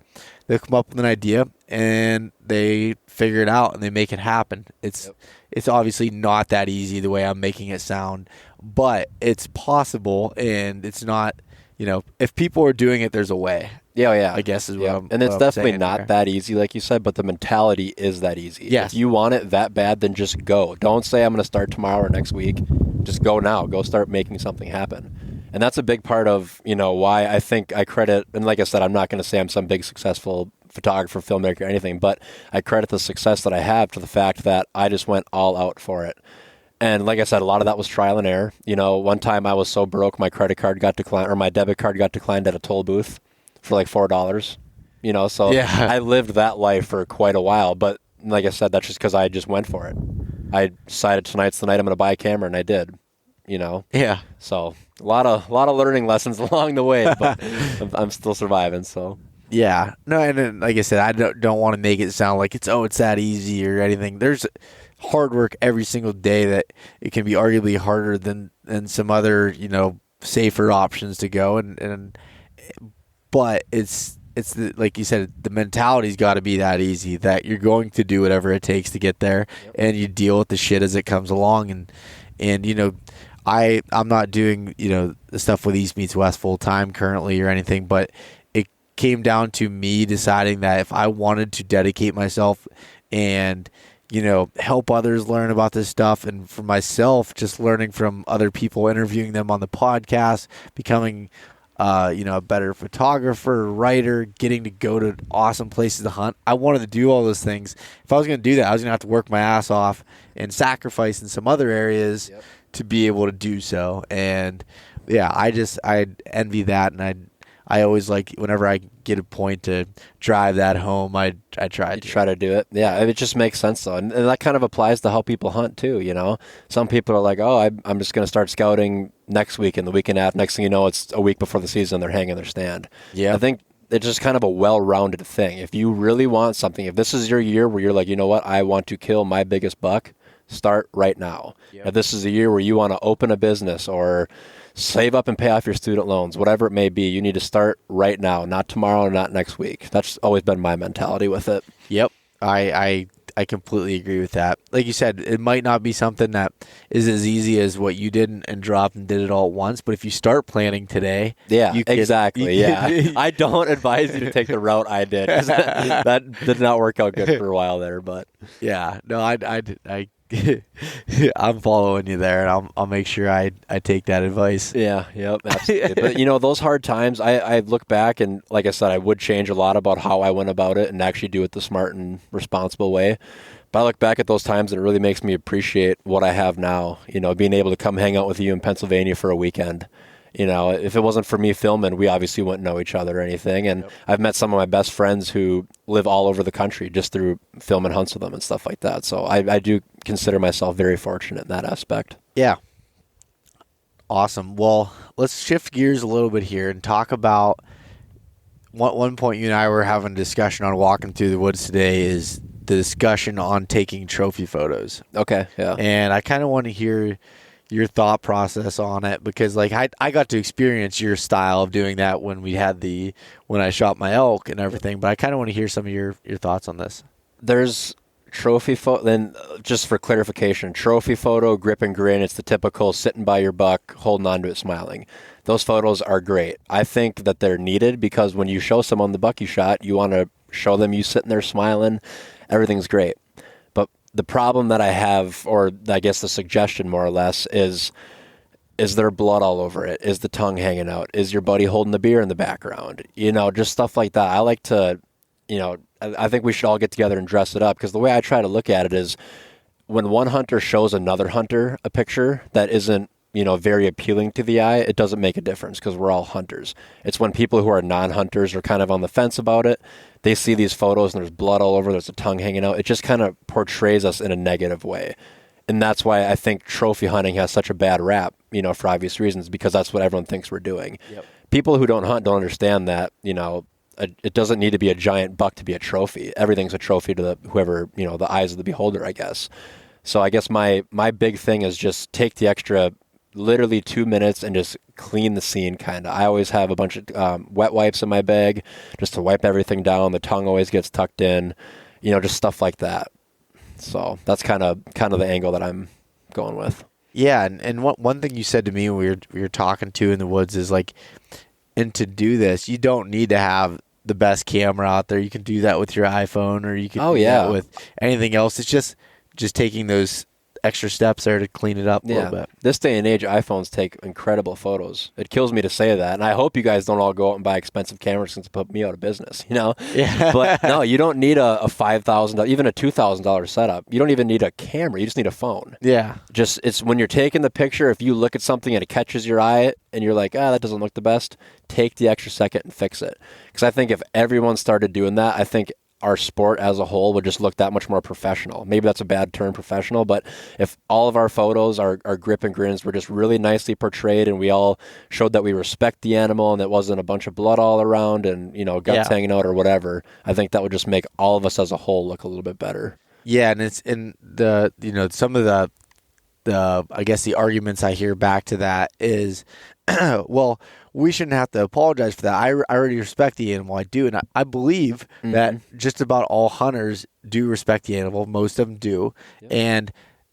they come up with an idea and they figure it out and they make it happen. It's obviously not that easy the way I'm making it sound, but it's possible, and it's not, if people are doing it, there's a way. Yeah. I guess is what I'm And it's what I'm definitely saying not there. that easy, like you said, but the mentality is that easy. Yes. If you want it that bad, then just go. Don't say I'm going to start tomorrow or next week. Just go now. Go start making something happen. And that's a big part of, why I think I credit, and like I said, I'm not going to say I'm some big successful photographer, filmmaker, or anything, but I credit the success that I have to the fact that I just went all out for it. And like I said, a lot of that was trial and error. One time I was so broke, my credit card got declined, or my debit card got declined at a toll booth for like $4. So I lived that life for quite a while. But like I said, that's just because I just went for it. I decided tonight's the night I'm going to buy a camera, and I did. Yeah. So a lot of learning lessons along the way, but I'm still surviving. So Yeah. No, and then, like I said, I don't want to make it sound like it's that easy or anything. There's hard work every single day that it can be arguably harder than some other, safer options to go. But it's like you said, the mentality's got to be that easy that you're going to do whatever it takes to get there, and you deal with the shit as it comes along. And I'm not doing, the stuff with East Meets West full time currently or anything, but it came down to me deciding that if I wanted to dedicate myself and, help others learn about this stuff, and for myself, just learning from other people, interviewing them on the podcast, becoming, a better photographer, writer, getting to go to awesome places to hunt. I wanted to do all those things. If I was going to do that, I was going to have to work my ass off and sacrifice in some other areas to be able to do so. And yeah, I envy that, and I always like, whenever I get a point to drive that home, I try to do it. Yeah, it just makes sense though, and that kind of applies to how people hunt too. Some people are like, oh, I'm just going to start scouting next week and the weekend after. Next thing you know, it's a week before the season, they're hanging their stand. Yeah, I think it's just kind of a well-rounded thing. If you really want something, if this is your year where you're like, you know what, I want to kill my biggest buck, start right now. If this is a year where you want to open a business or save up and pay off your student loans, whatever it may be, you need to start right now, not tomorrow, not next week. That's always been my mentality with it. Yep. I completely agree with that. Like you said, it might not be something that is as easy as what you did and dropped and did it all at once, but if you start planning today, exactly. I don't advise you to take the route I did. That did not work out good for a while there, but yeah, no, I'm following you there, and I'll make sure I take that advice. Yeah, yep, absolutely. But those hard times, I look back, and like I said, I would change a lot about how I went about it and actually do it the smart and responsible way. But I look back at those times, and it really makes me appreciate what I have now. Being able to come hang out with you in Pennsylvania for a weekend. If it wasn't for me filming, we obviously wouldn't know each other or anything. And I've met some of my best friends who live all over the country just through filming hunts with them and stuff like that. So I do consider myself very fortunate in that aspect. Yeah. Awesome. Well, let's shift gears a little bit here and talk about one point you and I were having a discussion on walking through the woods today is the discussion on taking trophy photos. Okay, yeah. And I kind of want to hear your thought process on it, because like I got to experience your style of doing that when I shot my elk and everything, but I kind of want to hear some of your thoughts on this. There's trophy photo, then just for clarification, trophy photo, grip and grin, it's the typical sitting by your buck, holding onto it, smiling. Those photos are great. I think that they're needed because when you show someone the buck you shot, you want to show them you sitting there smiling, everything's great. The problem that I have, or I guess the suggestion more or less, is there blood all over it? Is the tongue hanging out? Is your buddy holding the beer in the background? Just stuff like that. I like to, I think we should all get together and dress it up, because the way I try to look at it is when one hunter shows another hunter a picture that isn't, very appealing to the eye, it doesn't make a difference because we're all hunters. It's when people who are non-hunters are kind of on the fence about it, they see these photos and there's blood all over, there's a tongue hanging out. It just kind of portrays us in a negative way. And that's why I think trophy hunting has such a bad rap, for obvious reasons, because that's what everyone thinks we're doing. Yep. People who don't hunt don't understand that, it doesn't need to be a giant buck to be a trophy. Everything's a trophy to whoever, the eyes of the beholder, I guess. So I guess my big thing is just take the extra literally 2 minutes and just clean the scene kind of. I always have a bunch of wet wipes in my bag just to wipe everything down. The tongue always gets tucked in, just stuff like that. So that's kind of the angle that I'm going with. Yeah, and one thing you said to me when we were talking to in the woods is like, and to do this, you don't need to have the best camera out there. You can do that with your iPhone, or you can do that with anything else. It's just taking those extra steps there to clean it up a little bit. This day and age, iPhones take incredible photos. It kills me to say that, and I hope you guys don't all go out and buy expensive cameras since it put me out of business, Yeah. But no, you don't need a $5,000, even a $2,000 setup. You don't even need a camera. You just need a phone. Yeah. Just, it's when you're taking the picture, if you look at something and it catches your eye and you're like, that doesn't look the best, take the extra second and fix it. Because I think if everyone started doing that, I think our sport as a whole would just look that much more professional. Maybe that's a bad term, professional, but if all of our photos, our grip and grins were just really nicely portrayed, and we all showed that we respect the animal and it wasn't a bunch of blood all around and, guts hanging out or whatever, I think that would just make all of us as a whole look a little bit better. Yeah, and it's in the, some of the I guess the arguments I hear back to that is, well, we shouldn't have to apologize for that. I already respect the animal. I do. And I believe that just about all hunters do respect the animal. Most of them do. Yep. And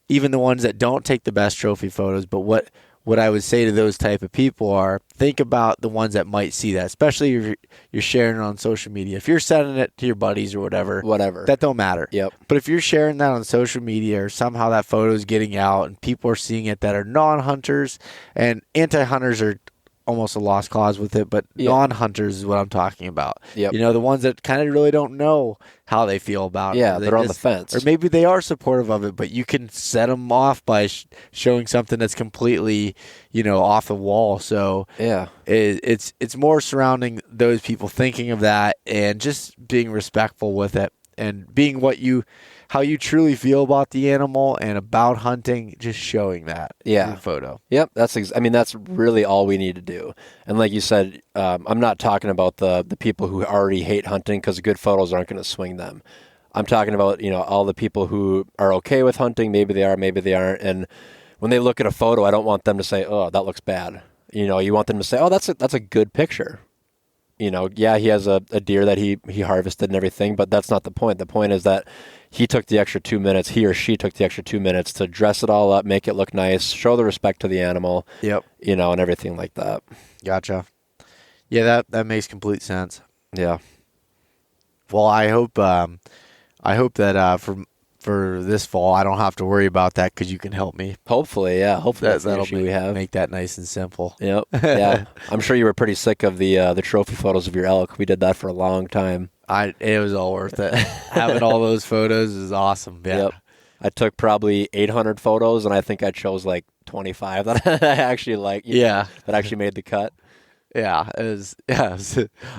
even the ones that don't take the best trophy photos. But what I would say to those type of people are, think about the ones that might see that, especially if you're sharing it on social media. If you're sending it to your buddies or whatever, that don't matter. Yep. But if you're sharing that on social media, or somehow that photo is getting out and people are seeing it that are non-hunters, and anti-hunters are almost a lost cause with it, but non-hunters is what I'm talking about. Yep. The ones that kind of really don't know how they feel about it. Yeah, they're on the fence. Or maybe they are supportive of it, but you can set them off by showing something that's completely, off the wall. So it's more surrounding those people thinking of that and just being respectful with it and being how you truly feel about the animal and about hunting, just showing that in your photo. Yep, that's really all we need to do. And like you said, I'm not talking about the people who already hate hunting because good photos aren't going to swing them. I'm talking about, all the people who are okay with hunting. Maybe they are, maybe they aren't. And when they look at a photo, I don't want them to say, oh, that looks bad. You want them to say, oh, that's a good picture. He has a deer that he harvested and everything, but that's not the point. The point is that he took the extra 2 minutes, he or she took the extra 2 minutes to dress it all up, make it look nice, show the respect to the animal, and everything like that. Gotcha. Yeah, that makes complete sense. Yeah. Well, I hope that for this fall, I don't have to worry about that because you can help me. Hopefully, yeah. Hopefully that'll make that nice and simple. Yep. Yeah. I'm sure you were pretty sick of the trophy photos of your elk. We did that for a long time. It was all worth it. Having all those photos is awesome. Yeah. Yep. I took probably 800 photos, and I think I chose like 25 that I actually like. That actually made the cut. Yeah, it was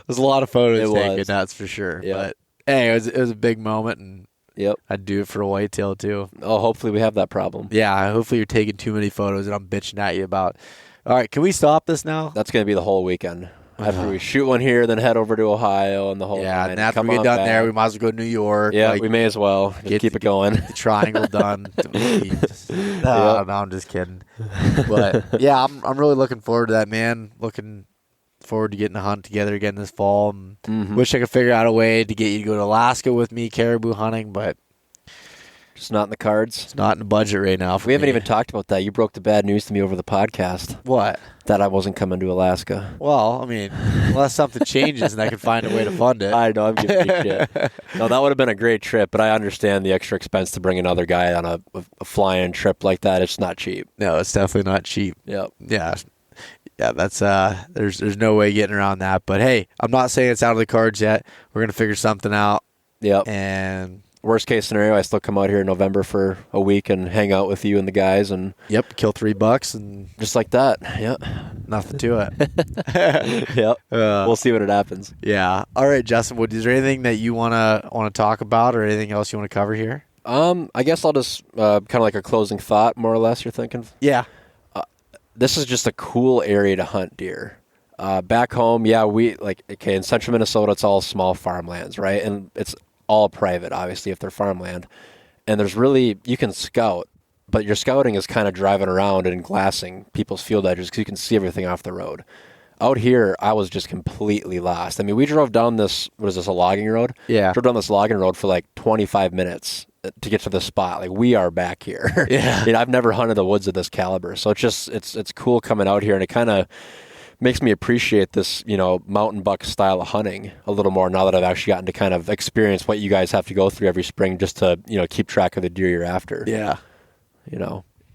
a lot of photos taken, that's for sure. Yep. But hey, it was a big moment, and I'd do it for a whitetail too. Oh, hopefully we have that problem. Yeah, hopefully you're taking too many photos and I'm bitching at you about. All right, can we stop this now? That's going to be the whole weekend. After we shoot one here, then head over to Ohio and the whole night. And after we get done there, we might as well go to New York. Yeah, we may as well. Keep it going. The triangle done. No, I'm just kidding. But yeah, I'm really looking forward to that, man. Looking forward to getting to hunt together again this fall. And wish I could figure out a way to get you to go to Alaska with me caribou hunting, but just not in the cards. It's not in the budget right now. We haven't even talked about that. You broke the bad news to me over the podcast. What? That I wasn't coming to Alaska. Well, I mean, unless something changes and I can find a way to fund it. I know, I'm giving you shit. No, that would have been a great trip, but I understand the extra expense to bring another guy on a fly-in trip like that. It's not cheap. No, it's definitely not cheap. Yep. Yeah. Yeah, that's there's no way getting around that. But hey, I'm not saying it's out of the cards yet. We're gonna figure something out. Yep. And worst case scenario, I still come out here in November for a week and hang out with you and the guys and kill $3 and just like that. Yep. Nothing to it. Yep. We'll see what it happens. Yeah. All right, Justin. Is there anything that you wanna talk about or anything else you want to cover here? I guess I'll just kind of like a closing thought, more or less. You're thinking? Yeah. This is just a cool area to hunt deer. Back home, in central Minnesota, it's all small farmlands, right? And it's all private, obviously, if they're farmland. And you can scout, but your scouting is kind of driving around and glassing people's field edges because you can see everything off the road. Out here, I was just completely lost. I mean, we drove down a logging road? Yeah. Drove down this logging road for like 25 minutes to get to the spot. Like, we are back here. Yeah. I've never hunted the woods of this caliber. So it's cool coming out here, and it kind of makes me appreciate this, mountain buck style of hunting a little more now that I've actually gotten to kind of experience what you guys have to go through every spring just to, keep track of the deer you're after. Yeah.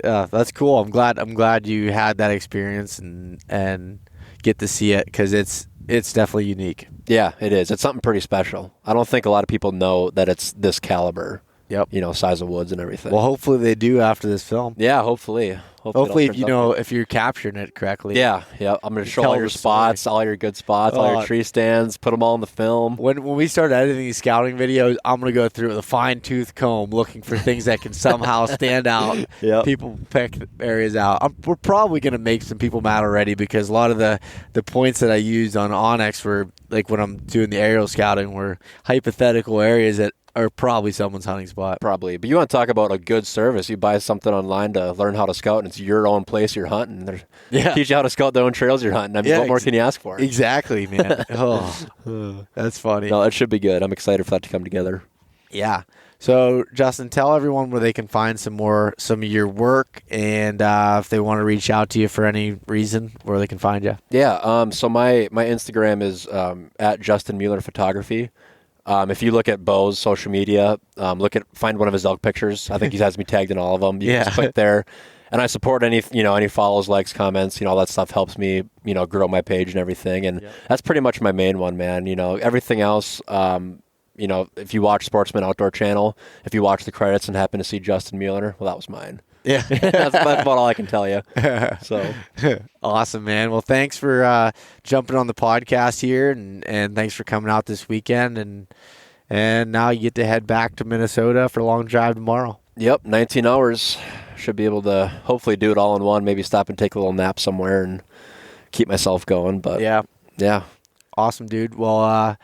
That's cool. I'm glad you had that experience and get to see it because it's definitely unique. Yeah, it is. It's something pretty special. I don't think a lot of people know that it's this caliber. Yep. Size of woods and everything. Well, hopefully they do after this film. Yeah, hopefully. Hopefully, if you're capturing it correctly. Yeah. I'm going to show all your spots, all your good spots, all your tree stands, put them all in the film. When we start editing these scouting videos, I'm going to go through with a fine-tooth comb looking for things that can somehow stand out. Yep. People pick areas out. We're probably going to make some people mad already because a lot of the points that I used on Onyx were, like when I'm doing the aerial scouting, were hypothetical areas that are probably someone's hunting spot. Probably. But you want to talk about a good service. You buy something online to learn how to scout, and it's your own place you're hunting. Teach you how to scout their own trails you're hunting. I mean, what more can you ask for? Exactly, man. That's funny. No, it should be good. I'm excited for that to come together. Yeah. So, Justin, tell everyone where they can find some of your work, and if they want to reach out to you for any reason, where they can find you. Yeah. So my Instagram is at Justin Mueller Photography. If you look at Beau's social media, find one of his elk pictures. I think he has me tagged in all of them. You can just click there. And I support any follows, likes, comments, all that stuff helps me, grow my page and everything. And that's pretty much my main one, man. Everything else, if you watch Sportsman Outdoor Channel, if you watch the credits and happen to see Justin Mueller, well, that was mine. Yeah. That's about all I can tell you. So awesome, man. Well, thanks for jumping on the podcast here, and thanks for coming out this weekend. And now you get to head back to Minnesota for a long drive tomorrow. Yep, 19 hours. Should be able to hopefully do it all in one. Maybe stop and take a little nap somewhere and keep myself going. But yeah, awesome, dude. Well,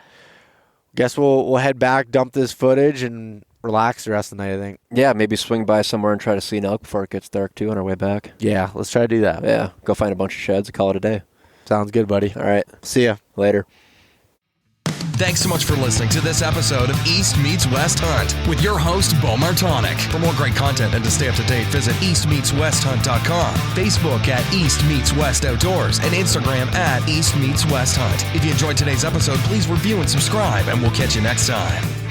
guess we'll head back, dump this footage, and relax the rest of the night, I think. Yeah, maybe swing by somewhere and try to see an elk before it gets dark, too, on our way back. Yeah, let's try to do that. Yeah, go find a bunch of sheds and call it a day. Sounds good, buddy. All right. See ya. Later. Thanks so much for listening to this episode of East Meets West Hunt with your host, Beau Martonik. For more great content and to stay up to date, visit eastmeetswesthunt.com, Facebook at East Meets West Outdoors, and Instagram at East Meets West Hunt. If you enjoyed today's episode, please review and subscribe, and we'll catch you next time.